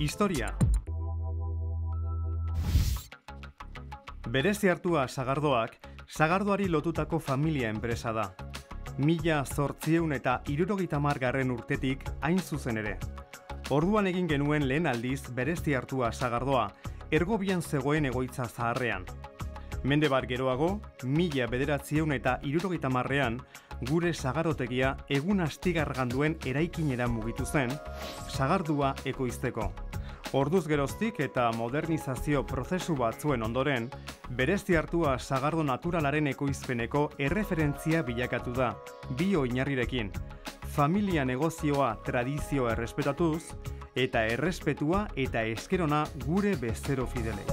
Historia. Berezi hartua Sagardoak, sagardoari lotutako familia enpresa da. 1870 urtetik hain zuzen ere. Orduan egin genuen lehen aldiz berezi hartua Sagardoa, Ergobian zegoen egoitza zaharrean. Mende bat geroago, 1970ean, gure sagarotegia egun astigargan duen eraikinera mugitu zen, sagardua ekoizteko. Orduz geroztik eta modernizazio prozesu batzuen ondoren, berezi hartua sagardo naturalaren ekoizpeneko erreferentzia bilakatu da, bi oinarrirekin, familia negozioa tradizioa errespetatuz, eta errespetua eta eskerona gure bezero fidelei.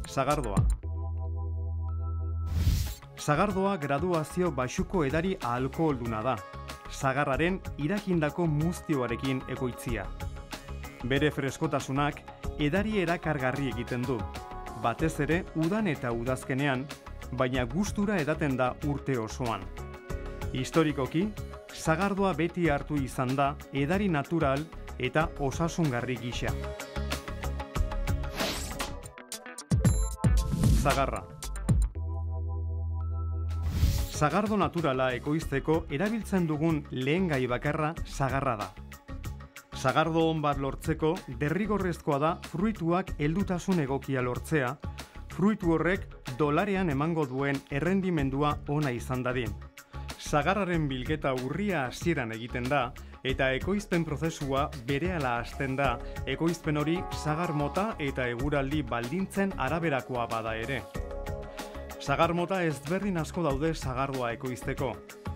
Sagardoa. Sagardoa graduazio baxuko edari alkoholduna da. Sagarraren irakindako muztioarekin ekoitzia. Bere freskotasunak edari erakargarri egiten du. Batez ere udan eta udazkenean, baina gustura edaten da urte osoan. Historikoki, sagardoa beti hartu izan da edari natural eta osasungarri gisa. Sagarra. Sagardo naturala ekoizteko erabiltzen dugun lehen gai bakarra sagarra da. Sagardo on bat lortzeko derrigorrezkoa da fruituak heldutasun egokia lortzea, fruitu horrek dolarean emango duen errendimendua ona izan dadin. Sagarraren bilketa urria hasieran egiten da, eta ekoizpen prozesua berehala hasten da, ekoizpen hori sagar mota eta eguraldi baldintzen araberakoa bada ere. Sagar mota ezberdin asko daude sagardoa ekoizteko.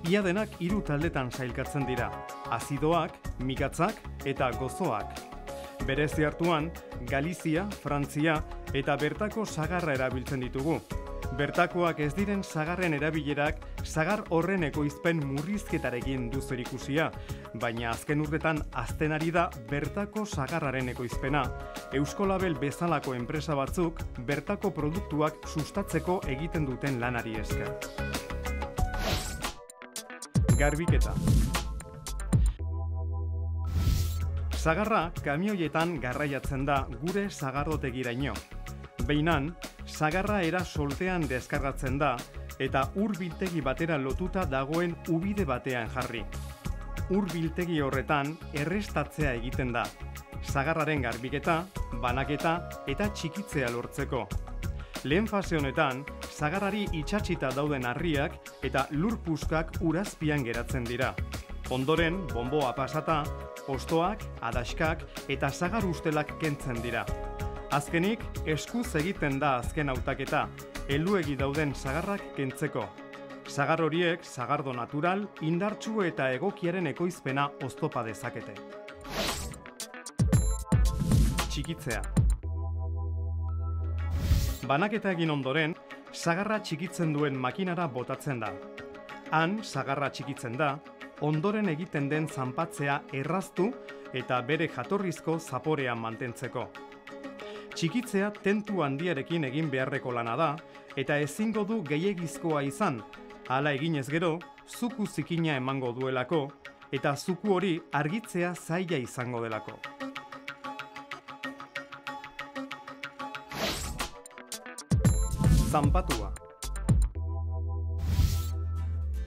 Ia denak 3 taldetan sailkatzen dira: azidoak, mikatzak eta gozoak. Berezi hartuan, Galizia, Frantzia eta bertako sagarra erabiltzen ditugu. Bertakoak ez diren sagarren erabilerak sagar horren ekoizpen murrizketarekin du zerikusia, baina azken urtetan hazten ari da bertako sagarraren ekoizpena. Eusko Label bezalako enpresa batzuk bertako produktuak sustatzeko egiten duten lanari esker. Garbiketa. Sagarra kamioietan garraiatzen da gure sagardotegiraino. Behinan, sagarra era soltean deskargatzen da eta ur biltegi batera lotuta dagoen ubide batean jarri. Ur biltegi horretan errestatzea egiten da. Sagarraren garbiketa, banaketa eta txikitzea lortzeko. Lehen fase honetan, sagarrari itsatsita dauden harriak eta lurpuskak urazpian geratzen dira. Ondoren, bonboa pasata, hostoak, adaskak eta sagar ustelak kentzen dira. Azkenik, eskuz egiten da azken hautaketa, helduegi dauden sagarrak kentzeko. Sagar horiek, sagardo natural, indartsu eta egokiaren ekoizpena oztopa dezakete. Txikitzea. Banaketa egin ondoren, sagarra txikitzen duen makinara botatzen da. Han, sagarra txikitzen da, ondoren egiten den zanpatzea erraztu eta bere jatorrizko zaporean mantentzeko. Txikitzea tentu handiarekin egin beharreko lana da, eta ezingo du gehiegizkoa izan, hala eginez gero, zuku zikina emango duelako, eta zuku hori argitzea zaila izango delako. Zanpatua.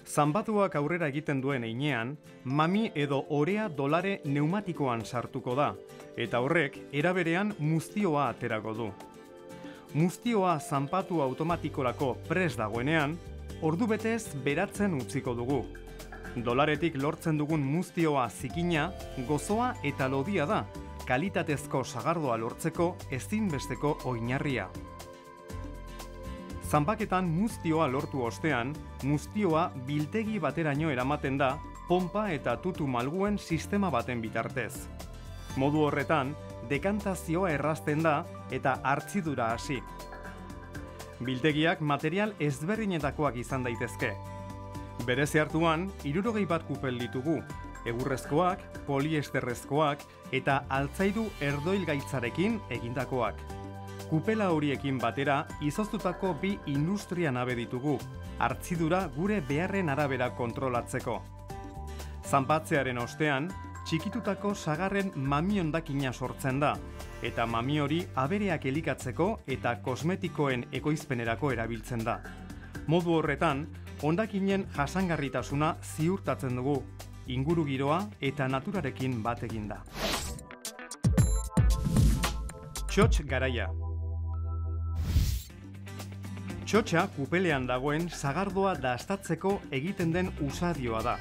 Zanpatuak aurrera egiten duen heinean, mami edo orea dolare neumatikoan sartuko da, eta horrek eraberean muztioa aterako du. Muztioa zanpatu automatikorako prest dagoenean, ordubetez beratzen utziko dugu. Dolaretik lortzen dugun muztioa zikina, gozoa eta lodia da, kalitatezko sagardoa lortzeko ezinbesteko oinarria. Zanpaketan muztioa lortu ostean, muztioa biltegi bateraino eramaten da pompa eta tutu malguen sistema baten bitartez. Modu horretan, dekantazioa errazten da eta hartzidura hasi. Biltegiak material ezberdinetakoak izan daitezke. Berezi hartuan, 61 kupel ditugu, egurrezkoak, poliesterrezkoak eta altzairu erdoilgaitzarekin egindakoak. Kupela horiekin batera izoztutako 2 industria nabe ditugu, hartzidura gure beharren arabera kontrolatzeko. Zanpatzearen ostean, txikitutako sagarren mami hondakina sortzen da, eta mami hori abereak elikatzeko eta kosmetikoen ekoizpenerako erabiltzen da. Modu horretan, hondakinen jasangarritasuna ziurtatzen dugu, ingurugiroa eta naturarekin bat eginda. Txotx garaia. Txotxa kupelean dagoen sagardoa dastatzeko egiten den usadioa da.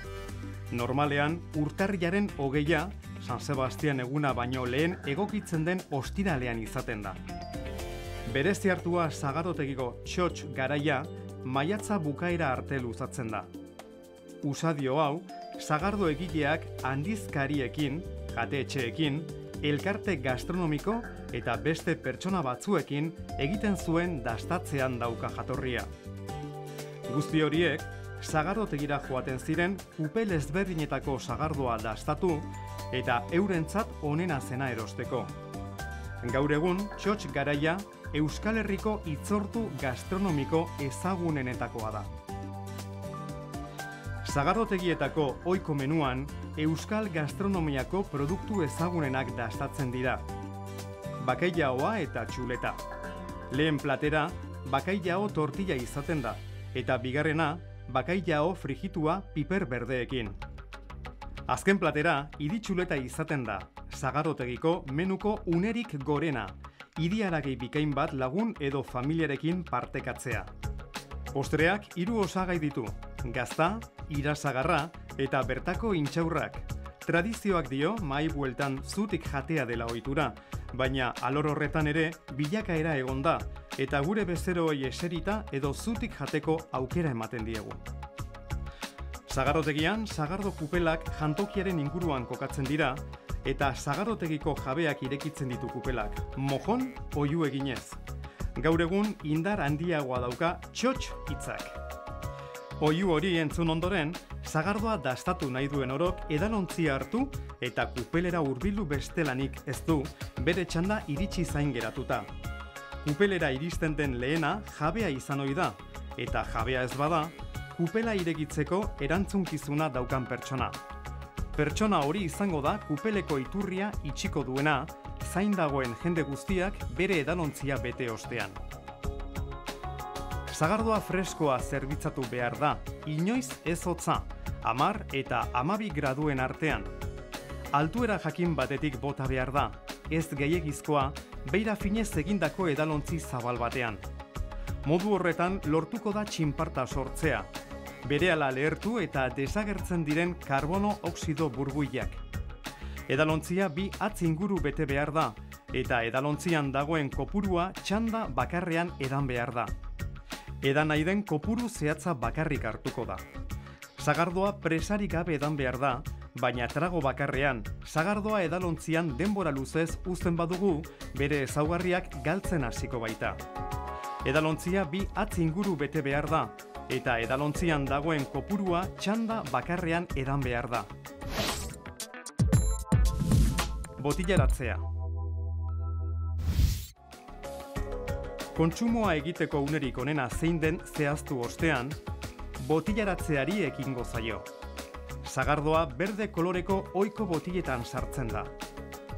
Normalean, urtarrilaren 20, San Sebastian eguna baino lehen egokitzen den ostiralean izaten da. Berezi hartua sagarotegiko txotx garaia maiatza bukaera arte luzatzen da. Usadio hau, sagardo egileak handizkariekin, jatetxeekin, elkarte gastronomiko eta beste pertsona batzuekin egiten zuen dastatzean dauka jatorria. Guzti horiek, sagarotegira joaten ziren kupel ezberdinetako sagardoa dastatu eta eurentzat onena zena erosteko. Gaur egun, txotx garaia Euskal Herriko hitzordu gastronomiko ezagunenetakoa da. Sagarotegietako ohiko menuan, euskal gastronomiako produktu ezagunenak dastatzen dira. Bakailaoa eta txuleta. Lehen platera, bakailao tortilla izaten da, eta bigarrena, bakailao frijitua piper berdeekin. Azken platera, iditxuleta izaten da, sagarotegiko menuko unerik gorena, idiaragei bikain bat lagun edo familiarekin partekatzea. Postreak 3 osagai ditu, gazta, irasagarra eta bertako intxaurrak. Tradizioak dio mahai bueltan zutik jatea dela ohitura, baina alor horretan ere bilakaera egon da, eta gure bezeroei eserita edo zutik jateko aukera ematen diegu. Sagarotegian, sagardo kupelak jantokiaren inguruan kokatzen dira, eta sagarotegiko jabeak irekitzen ditu kupelak, mojon oihu eginez. Gaur egun indar handiagoa dauka txotx hitzak. Oihu hori entzun ondoren, sagardoa dastatu nahi duen orok edalontzia hartu eta kupelera hurbildu bestelanik ez du, bere txanda iritsi zain geratuta. Kupelera iristen den lehena jabea izan ohi da, eta jabea ez bada, kupela irekitzeko erantzunkizuna daukan pertsona. Pertsona hori izango da kupeleko iturria itxiko duena, zain dagoen jende guztiak bere edalontzia bete ostean. Sagardoa freskoa zerbitzatu behar da, inoiz ez hotza, 10 eta 12 graduen artean. Altuera jakin batetik bota behar da, ez gehiegizkoa, beira finez egindako edalontzi zabal batean. Modu horretan lortuko da txinparta sortzea, berehala lehertu eta desagertzen diren karbono oxido burbuilak. Edalontzia 2 hatz inguru bete behar da, eta edalontzian dagoen kopurua txanda bakarrean edan behar da. Edan nahi den kopuru zehatza bakarrik hartuko da. Sagardoa presarik gabe edan behar da, baina trago bakarrean, sagardoa edalontzian denbora luzez uzten badugu, bere ezaugarriak galtzen hasiko baita. Edalontzia 2 hatz inguru bete behar da, eta edalontzian dagoen kopurua txanda bakarrean edan behar da. Botillaratzea. Kontsumoa egiteko unerik onena zein den zehaztu ostean, botillaratzeari ekingo zaio. Sagardoa berde koloreko ohiko botilletan sartzen da.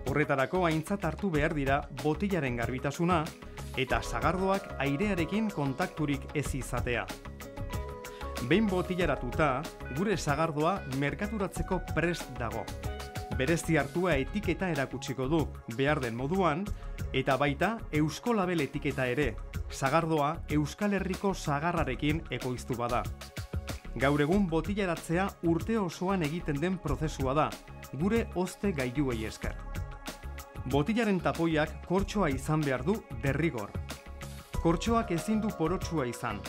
Horretarako aintzat hartu behar dira botillaren garbitasuna eta sagardoak airearekin kontakturik ez izatea. Behin botillaratuta, gure sagardoa merkaturatzeko prest dago. Berezi hartua etiketa erakutsiko du behar den moduan, eta baita Eusko Label etiketa ere, sagardoa Euskal Herriko sagarrarekin ekoiztu bada. Gaur egun botillaratzea urte osoan egiten den prozesua da, gure hozte gailuei esker. Botillaren tapoiak kortxoa izan behar du derrigor. Kortxoak ezin du porotsua izan.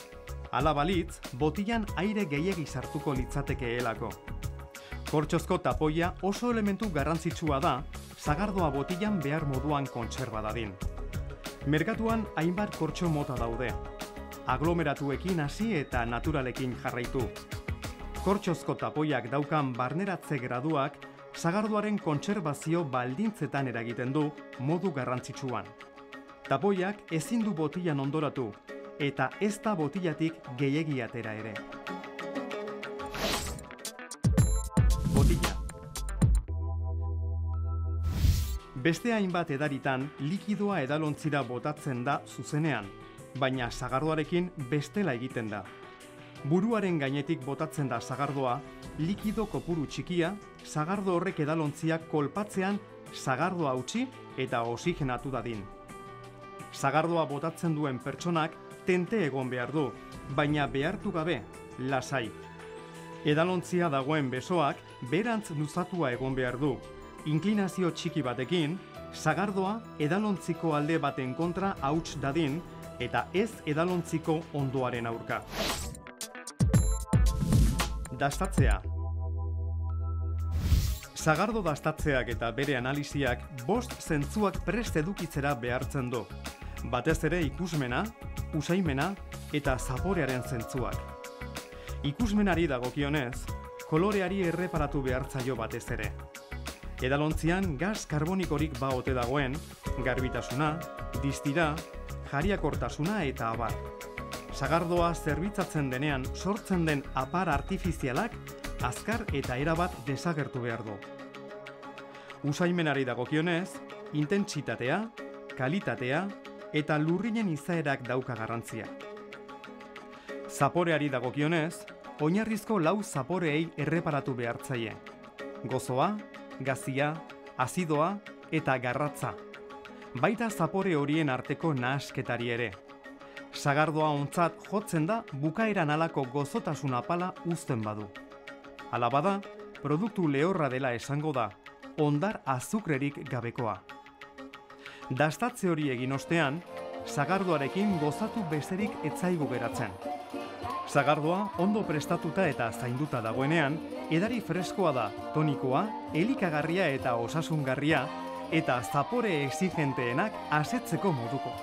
Hala balitz, botillan aire gehiegi sartuko litzatekeelako. Kortxozko tapoia oso elementu garrantzitsua da, sagardoa botillan behar moduan kontserba dadin. Merkatuan hainbat kortxo mota daude. Aglomeratuekin hasi eta naturalekin jarraitu. Kortxozko tapoiak daukan barneratze graduak sagardoaren kontserbazio baldintzetan eragiten du modu garrantzitsuan. Tapoiak ezin du botillan ondoratu, eta ez da botillatik gehiegi atera ere. Beste hainbat edaritan likidoa edalontzira botatzen da zuzenean, baina sagardoarekin bestela egiten da. Buruaren gainetik botatzen da sagardoa, likido kopuru txikia, sagardo horrek edalontziak kolpatzean sagardoa utzi eta oxigenatu dadin. Sagardoa botatzen duen pertsonak tente egon behar du, baina behartu gabe, lasai. Edalontzia dagoen besoak berantz luzatua egon behar du. Inklinazio txiki batekin, sagardoa edalontziko alde baten kontra hauts dadin eta ez edalontziko ondoaren aurka. Dastatzea. Sagardo dastatzeak eta bere analiziak 5 zentzuak prest edukitzera behartzen du. Batez ere ikusmena, usaimena eta zaporearen zentzuak. Ikusmenari dagokionez, koloreari erreparatu behartzaio batez ere. Edalontzian gas karbonikorik ba ote dagoen, garbitasuna, distira, jariakortasuna eta abar. Sagardoa zerbitzatzen denean sortzen den apar artifizialak azkar eta erabat desagertu behar du. Usaimenari dagokionez, intentsitatea, kalitatea eta lurrinen izaerak dauka garrantzia. Zaporeari dagokionez, oinarrizko 4 zaporeei erreparatu behartzaie. Gozoa, gazia, azidoa eta garratza. Baita zapore horien arteko nahasketari ere. Sagardoa ontzat jotzen da bukaeran halako gozotasun apala uzten badu. Hala bada, produktu lehorra dela esango da, ondar azukrerik gabekoa. Dastatze hori egin ostean, sagardoarekin gozatu besterik ez zaigu geratzen. Sagardoa ondo prestatuta eta zainduta dagoenean, edari freskoa da, tonikoa, elikagarria eta osasungarria, eta zapore exigenteenak asetzeko moduko.